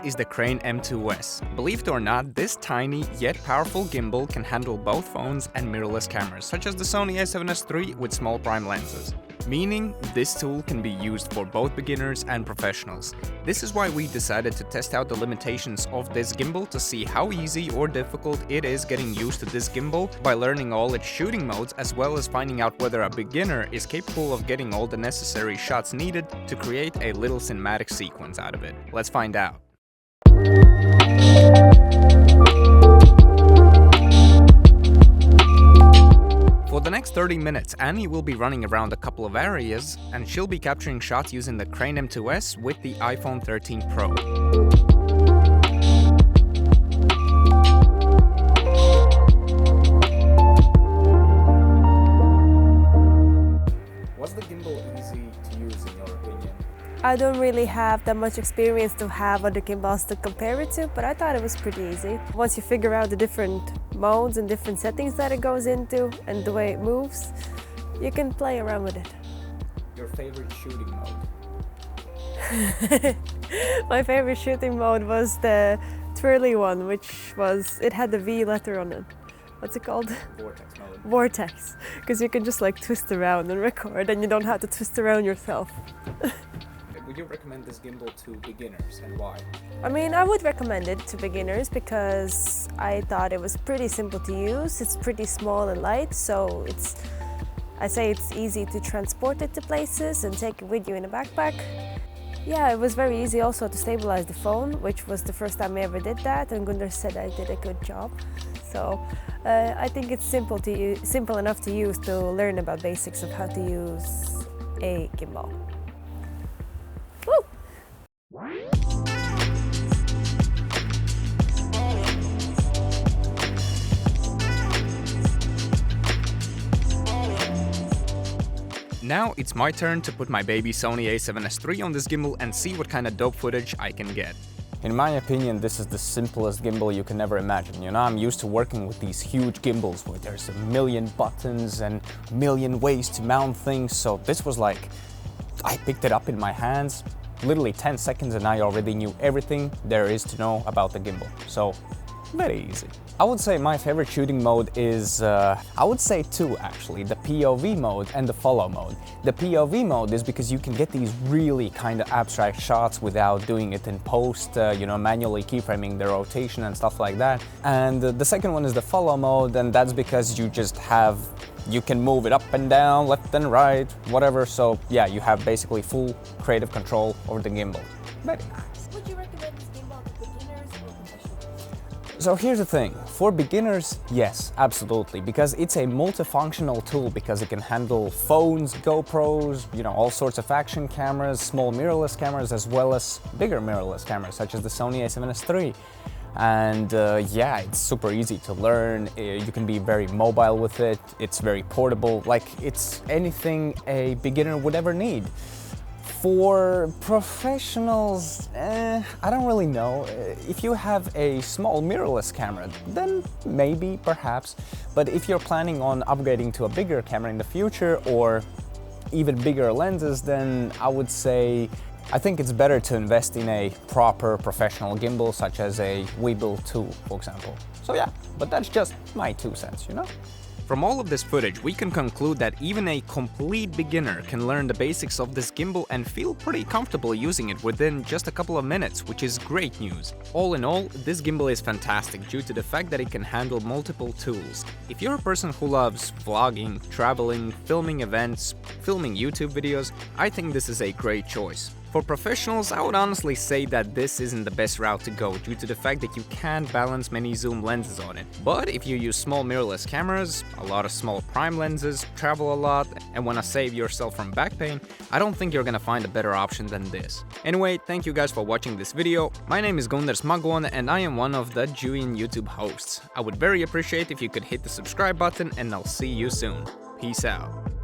is the Crane M2S. Believe it or not, this tiny yet powerful gimbal can handle both phones and mirrorless cameras, such as the Sony a7S III with small prime lenses. Meaning, this tool can be used for both beginners and professionals. This is why we decided to test out the limitations of this gimbal to see how easy or difficult it is getting used to this gimbal by learning all its shooting modes, as well as finding out whether a beginner is capable of getting all the necessary shots needed to create a little cinematic sequence out of it. Let's find out. For the next 30 minutes, Annie will be running around a couple of areas, and she'll be capturing shots using the Crane M2S with the iPhone 13 Pro. Was the gimbal easy to use in your opinion? I don't really have that much experience to have other gimbals to compare it to, but I thought it was pretty easy. Once you figure out the different modes and different settings that it goes into and the way it moves, you can play around with it. Your favorite shooting mode? My favorite shooting mode was the twirly one, it had the V letter on it. What's it called? Vortex mode. Vortex, because you can just like twist around and record and you don't have to twist around yourself. Would you recommend this gimbal to beginners, and why? I mean, I would recommend it to beginners because I thought it was pretty simple to use. It's pretty small and light, so I say it's easy to transport it to places and take it with you in a backpack. Yeah, it was very easy also to stabilize the phone, which was the first time I ever did that, and Gunnar said I did a good job. So I think it's simple enough to use to learn about basics of how to use a gimbal. Woo! Now it's my turn to put my baby Sony a7S III on this gimbal and see what kind of dope footage I can get. In my opinion, this is the simplest gimbal you can ever imagine. You know, I'm used to working with these huge gimbals where there's a million buttons and a million ways to mount things, so this was like, I picked it up in my hands, literally 10 seconds, and I already knew everything there is to know about the gimbal. So, very easy. I would say my favorite shooting mode is, I would say two actually, the POV mode and the follow mode. The POV mode is because you can get these really kind of abstract shots without doing it in post, you know, manually keyframing the rotation and stuff like that. And the second one is the follow mode, and that's because you can move it up and down, left and right, whatever. So yeah, you have basically full creative control over the gimbal. Very nice. Would you recommend this gimbal to beginners or professionals? So here's the thing, for beginners, yes, absolutely, because it's a multifunctional tool because it can handle phones, GoPros, you know, all sorts of action cameras, small mirrorless cameras, as well as bigger mirrorless cameras, such as the Sony a7S III. And yeah, it's super easy to learn, you can be very mobile with it, it's very portable, like it's anything a beginner would ever need. For professionals, I don't really know. If you have a small mirrorless camera, then maybe, perhaps. But if you're planning on upgrading to a bigger camera in the future or even bigger lenses, then I would say I think it's better to invest in a proper professional gimbal, such as a Weebill 2, for example. So yeah, but that's just my 2 cents, you know? From all of this footage, we can conclude that even a complete beginner can learn the basics of this gimbal and feel pretty comfortable using it within just a couple of minutes, which is great news. All in all, this gimbal is fantastic due to the fact that it can handle multiple tools. If you're a person who loves vlogging, traveling, filming events, filming YouTube videos, I think this is a great choice. For professionals, I would honestly say that this isn't the best route to go due to the fact that you can't balance many zoom lenses on it. But if you use small mirrorless cameras, a lot of small prime lenses, travel a lot, and wanna save yourself from back pain, I don't think you're gonna find a better option than this. Anyway, thank you guys for watching this video. My name is Gunnar Smagwon and I am one of the Julian YouTube hosts. I would very appreciate if you could hit the subscribe button, and I'll see you soon. Peace out.